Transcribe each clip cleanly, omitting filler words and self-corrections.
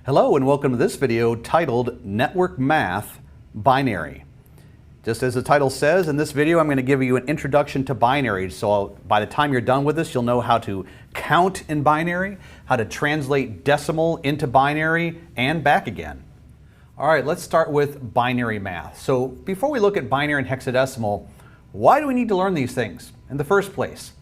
Hello and welcome to this video titled Network Math Binary. Just as the title says, in this video I'm going to give you an introduction to binary. So by the time you're done with this, you'll know how to count in binary, how to translate decimal into binary and back again. All right, let's start with binary math. So before we look at binary and hexadecimal, why do we need to learn these things in the first place?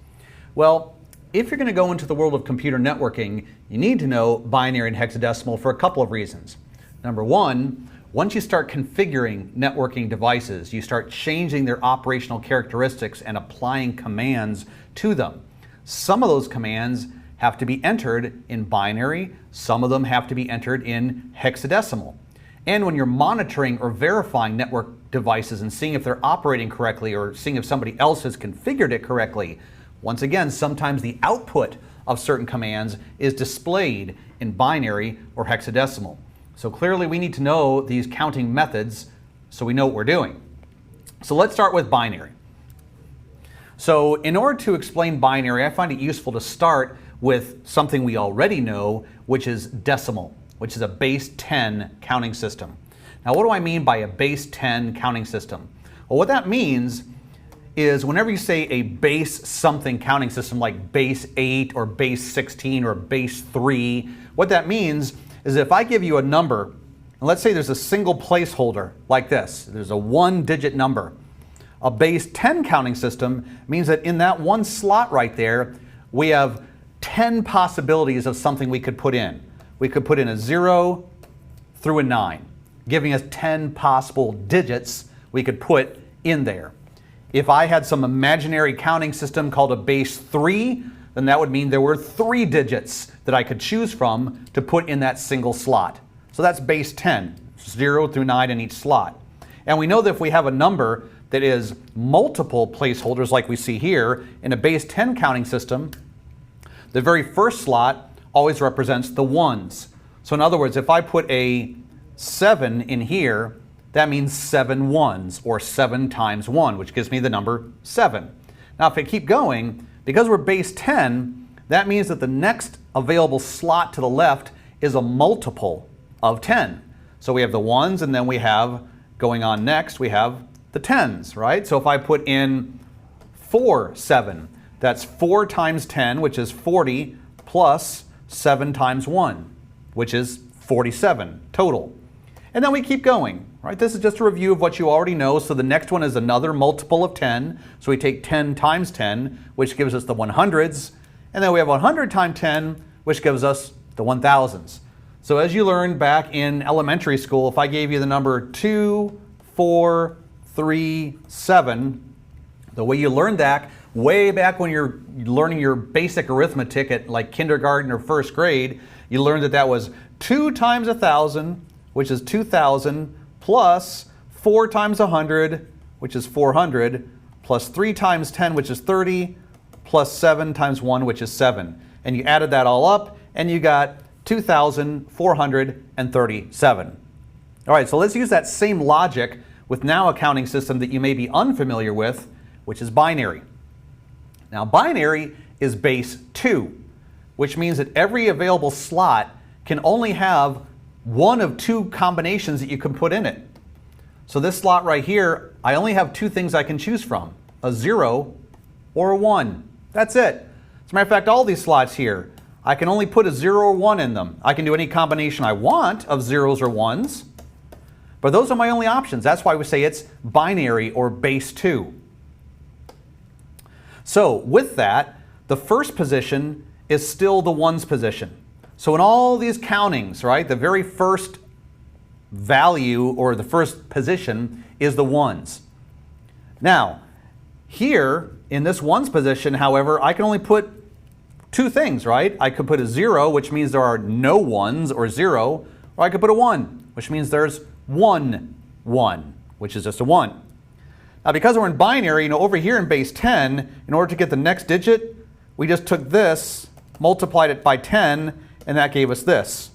Well, if you're going to go into the world of computer networking, you need to know binary and hexadecimal for a couple of reasons. Number one, once you start configuring networking devices, you start changing their operational characteristics and applying commands to them. Some of those commands have to be entered in binary, some of them have to be entered in hexadecimal. And when you're monitoring or verifying network devices and seeing if they're operating correctly or seeing if somebody else has configured it correctly, once again, sometimes the output of certain commands is displayed in binary or hexadecimal. So clearly we need to know these counting methods so we know what we're doing. So let's start with binary. So in order to explain binary, I find it useful to start with something we already know, which is decimal, which is a base 10 counting system. Now what do I mean by a base 10 counting system? Well, what that means is whenever you say a base something counting system like base 8 or base 16 or base 3, what that means is if I give you a number, and let's say there's a single placeholder like this, there's a 1-digit number. A base 10 counting system means that in that one slot right there, we have 10 possibilities of something we could put in. We could put in a 0 through a 9, giving us 10 possible digits we could put in there. If I had some imaginary counting system called a base 3, then that would mean there were 3 digits that I could choose from to put in that single slot. So that's base 10, 0 through 9 in each slot. And we know that if we have a number that is multiple placeholders like we see here in a base 10 counting system, the very first slot always represents the ones. So in other words, if I put a 7 in here, that means 7 ones, or 7 times 1, which gives me the number 7. Now if I keep going, because we're base 10, that means that the next available slot to the left is a multiple of 10. So we have the ones, and then we have, going on next, we have the tens, right? So if I put in 4, 7, that's 4 times 10, which is 40, plus 7 times 1, which is 47 total. And then we keep going, right? This is just a review of what you already know. So the next one is another multiple of 10. So we take 10 times 10, which gives us the 100s. And then we have 100 times 10, which gives us the 1000s. So as you learned back in elementary school, if I gave you the number 2, 4, 3, 7, the way you learned that way back when you're learning your basic arithmetic at like kindergarten or first grade, you learned that that was 2 times 1,000, which is 2,000, plus 4 times 100, which is 400, plus 3 times 10, which is 30, plus 7 times 1, which is 7. And you added that all up, and you got 2,437. All right, so let's use that same logic with now a counting system that you may be unfamiliar with, which is binary. Now, binary is base 2, which means that every available slot can only have one of 2 combinations that you can put in it. So this slot right here, I only have 2 things I can choose from, a 0 or a 1. That's it. As a matter of fact, all these slots here, I can only put a 0 or 1 in them. I can do any combination I want of zeros or ones, but those are my only options. That's why we say it's binary or base 2. So with that, the first position is still the ones position. So in all these countings, right, the very first value or the first position is the ones. Now, here in this ones position, however, I can only put 2 things, right? I could put a 0, which means there are no ones or 0, or I could put a 1, which means there's 1, 1, which is just a 1. Now, because we're in binary, over here in base 10, in order to get the next digit, we just took this, multiplied it by 10, and that gave us this.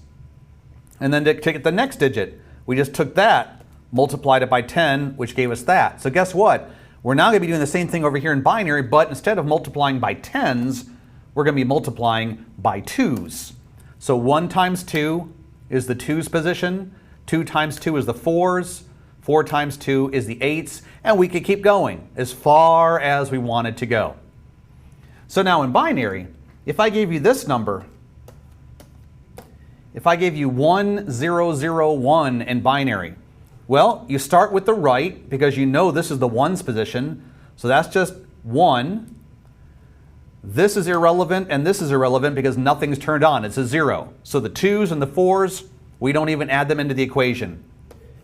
And then to get the next digit, we just took that, multiplied it by 10, which gave us that. So guess what? We're now going to be doing the same thing over here in binary, but instead of multiplying by 10s, we're going to be multiplying by 2s. So 1 times 2 is the 2's position, 2 times 2 is the 4's, 4 times 2 is the 8's, and we could keep going as far as we wanted to go. So now in binary, if I gave you this number, if I gave you 1001 in binary, well, you start with the right because you know this is the 1's position, so that's just 1. This is irrelevant and this is irrelevant because nothing's turned on, it's a 0. So the 2's and the 4's, we don't even add them into the equation.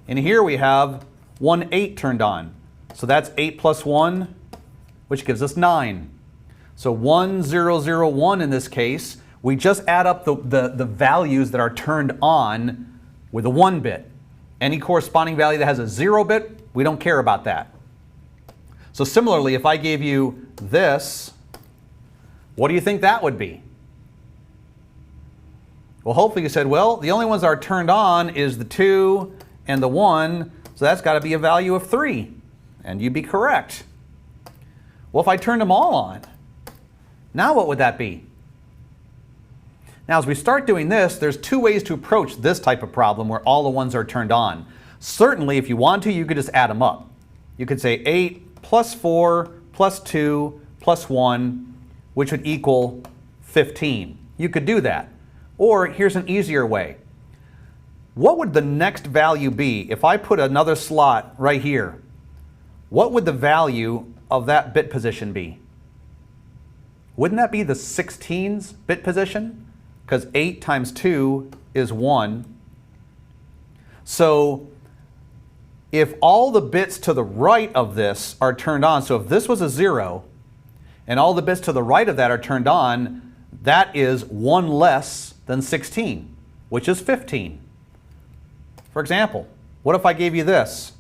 And here we have 8 turned on. So that's 8 plus 1, which gives us 9. So 1001 in this case, we just add up the values that are turned on with a 1 bit. Any corresponding value that has a 0 bit, we don't care about that. So similarly, if I gave you this, what do you think that would be? Well, hopefully you said, well, the only ones that are turned on is the 2 and the 1, so that's got to be a value of 3. And you'd be correct. Well, if I turned them all on, now what would that be? Now, as we start doing this, there's 2 ways to approach this type of problem where all the ones are turned on. Certainly, if you want to, you could just add them up. You could say 8 plus 4 plus 2 plus 1, which would equal 15. You could do that. Or here's an easier way. What would the next value be if I put another slot right here? What would the value of that bit position be? Wouldn't that be the 16's bit position? Because 8 times 2 is 1. So if all the bits to the right of this are turned on, so if this was a 0, and all the bits to the right of that are turned on, that is 1 less than 16, which is 15. For example, what if I gave you this?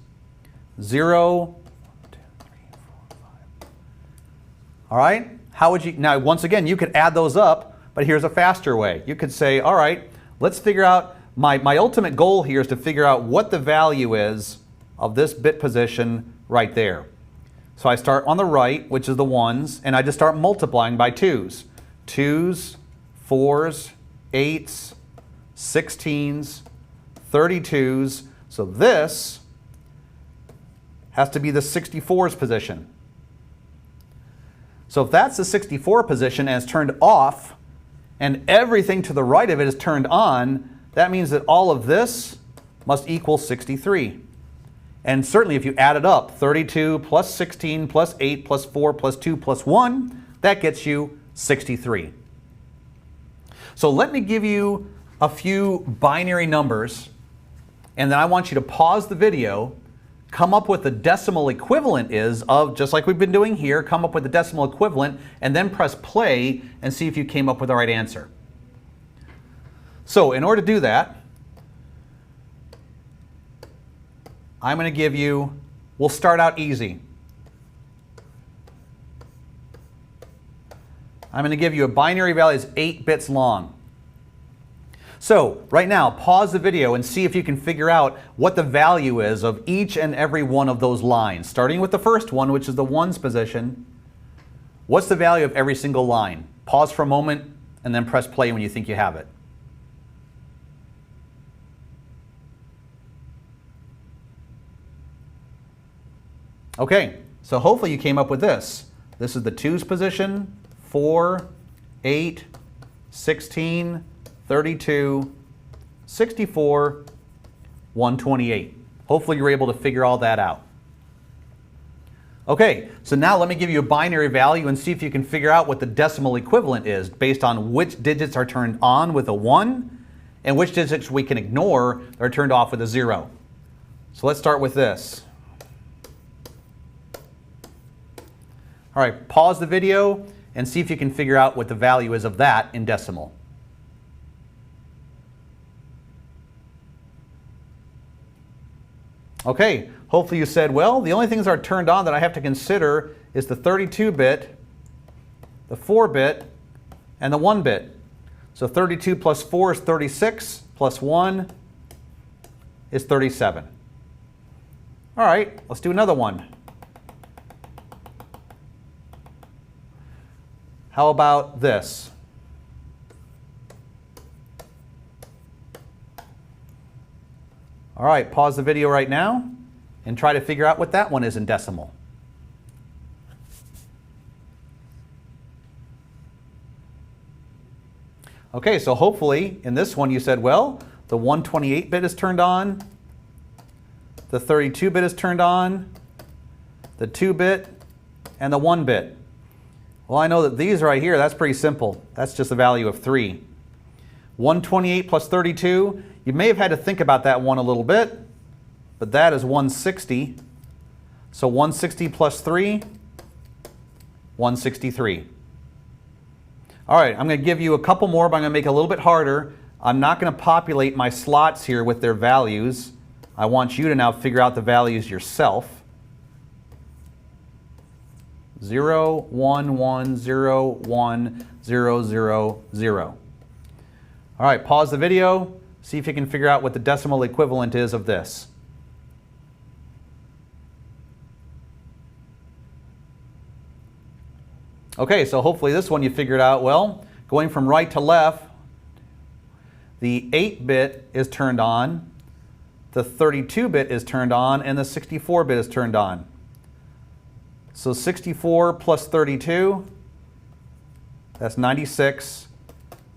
0, 1, 2, 3, 4, 5. All right? How would you, now once again, you could add those up, but here's a faster way. You could say, all right, let's figure out, my ultimate goal here is to figure out what the value is of this bit position right there. So I start on the right, which is the 1's, and I just start multiplying by 2's. 2's, 4's, 8's, 16's, 32's. So this has to be the 64's position. So if that's the 64 position and it's turned off, and everything to the right of it is turned on, that means that all of this must equal 63. And certainly if you add it up, 32 plus 16 plus 8 plus 4 plus 2 plus 1, that gets you 63. So let me give you a few binary numbers, and then I want you to pause the video, come up with the decimal equivalent is of, just like we've been doing here, come up with the decimal equivalent, and then press play and see if you came up with the right answer. So in order to do that, I'm going to give you, we'll start out easy. I'm going to give you a binary value that's 8 bits long. So right now, pause the video and see if you can figure out what the value is of each and every one of those lines. Starting with the first one, which is the 1's position. What's the value of every single line? Pause for a moment and then press play when you think you have it. Okay, so hopefully you came up with this. This is the 2's position, 4, 8, 16, 32, 64, 128. Hopefully you're able to figure all that out. Okay, so now let me give you a binary value and see if you can figure out what the decimal equivalent is based on which digits are turned on with a 1 and which digits we can ignore that are turned off with a 0. So let's start with this. All right, pause the video and see if you can figure out what the value is of that in decimal. Okay, hopefully you said, well, the only things that are turned on that I have to consider is the 32-bit, the 4-bit, and the 1-bit. So 32 plus 4 is 36, plus 1 is 37. All right, let's do another one. How about this? All right, pause the video right now and try to figure out what that one is in decimal. Okay, so hopefully in this one you said, well, the 128 bit is turned on, the 32 bit is turned on, the 2 bit, and the 1 bit. Well, I know that these right here, that's pretty simple. That's just a value of 3. 128 plus 32, you may have had to think about that one a little bit, but that is 160. So 160 plus 3, 163. All right, I'm going to give you a couple more, but I'm going to make it a little bit harder. I'm not going to populate my slots here with their values. I want you to now figure out the values yourself. 0, 1, 1, 0, 1, 0, 0, 0. All right, pause the video. See if you can figure out what the decimal equivalent is of this. Okay, so hopefully this one you figured out well. Going from right to left, the 8-bit is turned on, the 32-bit is turned on, and the 64-bit is turned on. So 64 plus 32, that's 96.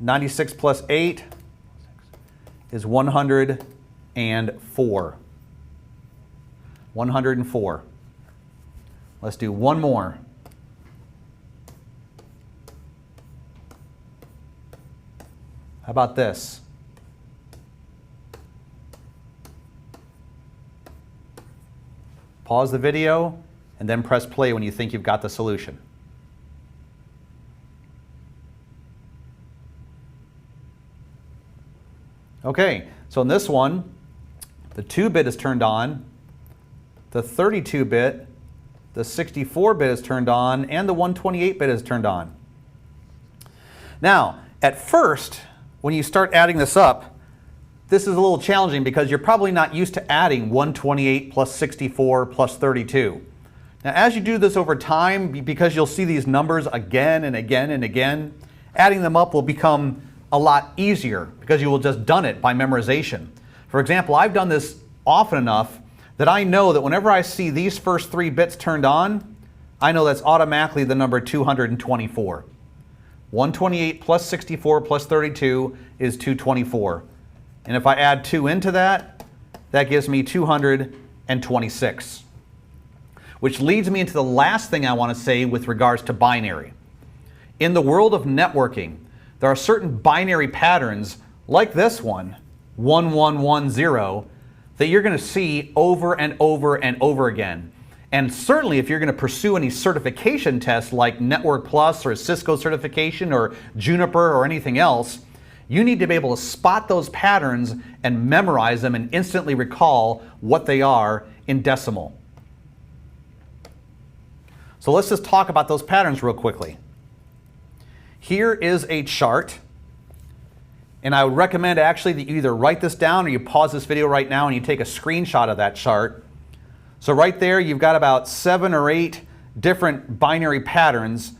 96 plus 8 is 104. 104. Let's do one more. How about this? Pause the video and then press play when you think you've got the solution. Okay, so in this one, the 2-bit is turned on, the 32-bit, the 64-bit is turned on, and the 128-bit is turned on. Now, at first, when you start adding this up, this is a little challenging because you're probably not used to adding 128 plus 64 plus 32. Now, as you do this over time, because you'll see these numbers again and again and again, adding them up will become a lot easier because you will just done it by memorization. For example, I've done this often enough that I know that whenever I see these first 3 bits turned on, I know that's automatically the number 224. 128 plus 64 plus 32 is 224. And if I add 2 into that, that gives me 226. Which leads me into the last thing I want to say with regards to binary. In the world of networking, there are certain binary patterns like this one, 1110, that you're going to see over and over and over again. And certainly if you're going to pursue any certification tests like Network Plus or Cisco certification or Juniper or anything else, you need to be able to spot those patterns and memorize them and instantly recall what they are in decimal. So let's just talk about those patterns real quickly. Here is a chart, and I would recommend actually that you either write this down or you pause this video right now and you take a screenshot of that chart. So right there you've got about 7 or 8 different binary patterns.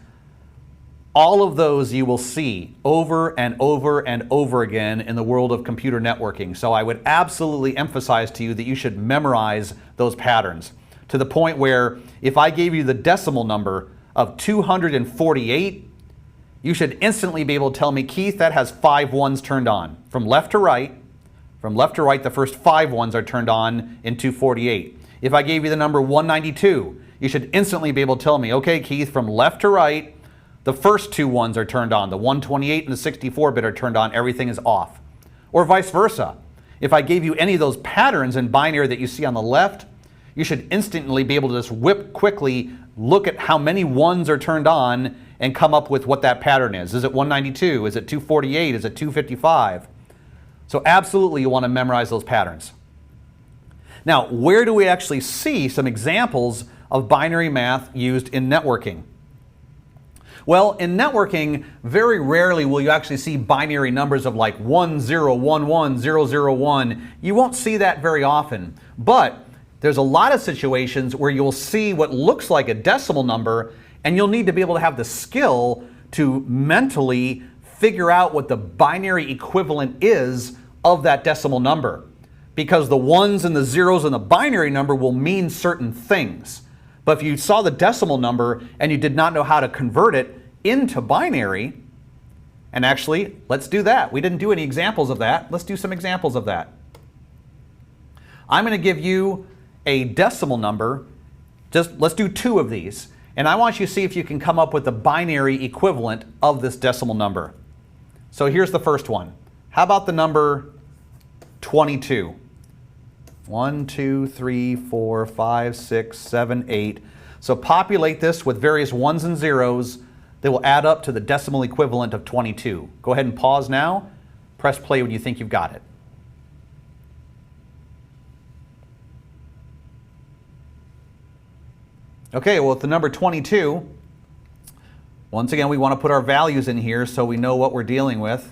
All of those you will see over and over and over again in the world of computer networking. So I would absolutely emphasize to you that you should memorize those patterns to the point where if I gave you the decimal number of 248, you should instantly be able to tell me, Keith, that has 5 ones turned on. From left to right, the first 5 ones are turned on in 248. If I gave you the number 192, you should instantly be able to tell me, okay, Keith, from left to right, the first 2 ones are turned on. The 128 and the 64-bit are turned on. Everything is off. Or vice versa. If I gave you any of those patterns in binary that you see on the left, you should instantly be able to just quickly look at how many ones are turned on and come up with what that pattern is. Is it 192? Is it 248? Is it 255? So absolutely you want to memorize those patterns. Now, where do we actually see some examples of binary math used in networking? Well, in networking, very rarely will you actually see binary numbers of like 1011001. You won't see that very often, but there's a lot of situations where you'll see what looks like a decimal number, and you'll need to be able to have the skill to mentally figure out what the binary equivalent is of that decimal number. because the ones and the zeros in the binary number will mean certain things. But if you saw the decimal number and you did not know how to convert it into binary, and actually, let's do that. We didn't do any examples of that. Let's do some examples of that. I'm going to give you a decimal number. Let's do 2 of these. And I want you to see if you can come up with the binary equivalent of this decimal number. So here's the first one. How about the number 22? 1, 2, 3, 4, 5, 6, 7, 8. So populate this with various ones and zeros that will add up to the decimal equivalent of 22. Go ahead and pause now. Press play when you think you've got it. Okay, well, with the number 22, once again, we want to put our values in here so we know what we're dealing with.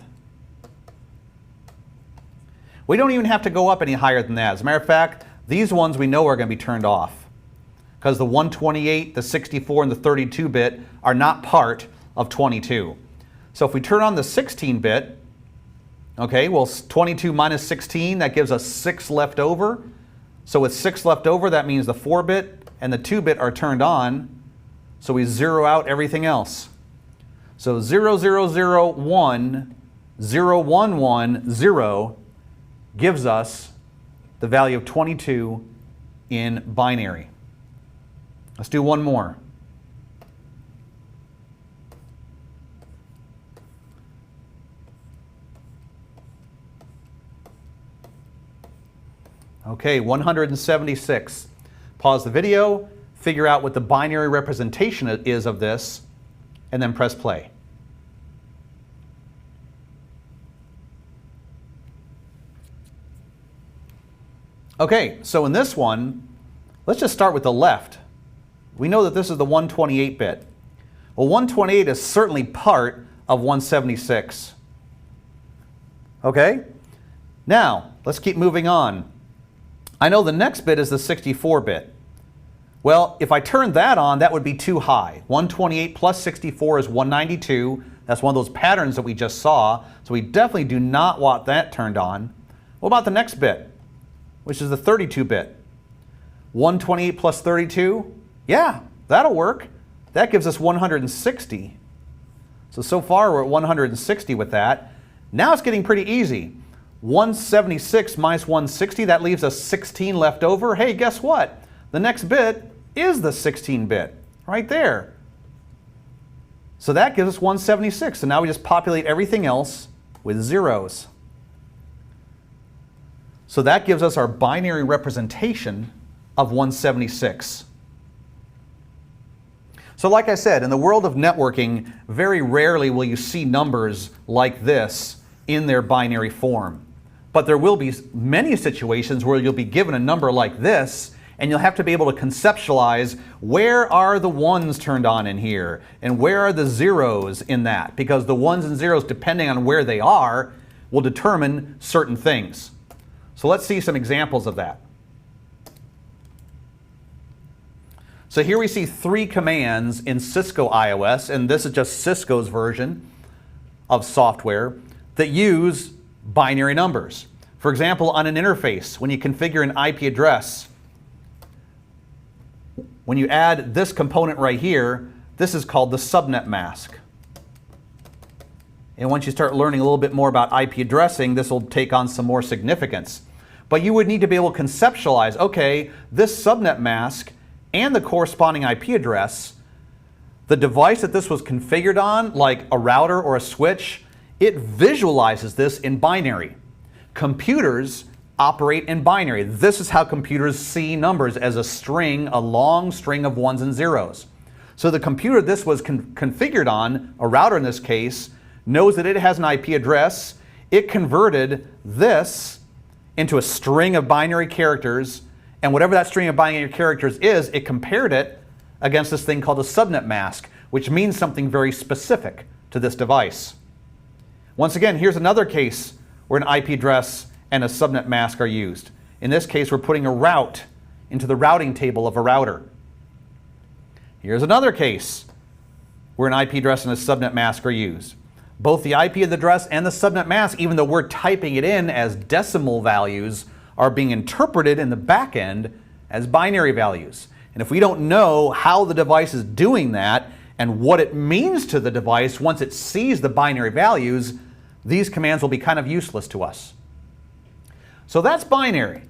We don't even have to go up any higher than that. As a matter of fact, these ones we know are going to be turned off because the 128, the 64, and the 32-bit are not part of 22. So if we turn on the 16-bit, okay, well, 22 minus 16, that gives us 6 left over. So with 6 left over, that means the 4-bit and the 2-bit are turned on, so we zero out everything else. So 0001, 0110 gives us the value of 22 in binary. Let's do one more. Okay, 176. Pause the video, figure out what the binary representation is of this, and then press play. Okay, so in this one, let's just start with the left. We know that this is the 128-bit. Well, 128 is certainly part of 176. Okay? Now, let's keep moving on. I know the next bit is the 64-bit. Well, if I turn that on, that would be too high. 128 plus 64 is 192. That's one of those patterns that we just saw. So we definitely do not want that turned on. What about the next bit, which is the 32-bit? 128 plus 32? Yeah, that'll work. That gives us 160. So far we're at 160 with that. Now it's getting pretty easy. 176 minus 160, that leaves us 16 left over. Hey, guess what? The next bit is the 16-bit, right there. So that gives us 176. So now we just populate everything else with zeros. So that gives us our binary representation of 176. So like I said, in the world of networking, very rarely will you see numbers like this in their binary form. But there will be many situations where you'll be given a number like this, and you'll have to be able to conceptualize where are the ones turned on in here, and where are the zeros in that, because the ones and zeros, depending on where they are, will determine certain things. So let's see some examples of that. So here we see 3 commands in Cisco iOS, and this is just Cisco's version of software that use binary numbers. For example, on an interface, when you configure an IP address, when you add this component right here, this is called the subnet mask. And once you start learning a little bit more about IP addressing, this will take on some more significance. But you would need to be able to conceptualize, okay, this subnet mask and the corresponding IP address, the device that this was configured on, like a router or a switch, it visualizes this in binary. Computers operate in binary. This is how computers see numbers, as a string, a long string of ones and zeros. So the computer this was configured on, a router in this case, knows that it has an IP address. It converted this into a string of binary characters, and whatever that string of binary characters is, it compared it against this thing called a subnet mask, which means something very specific to this device. Once again, here's another case where an IP address and a subnet mask are used. In this case, we're putting a route into the routing table of a router. Here's another case where an IP address and a subnet mask are used. Both the IP address and the subnet mask, even though we're typing it in as decimal values, are being interpreted in the back end as binary values. And if we don't know how the device is doing that and what it means to the device once it sees the binary values, these commands will be kind of useless to us. So that's binary.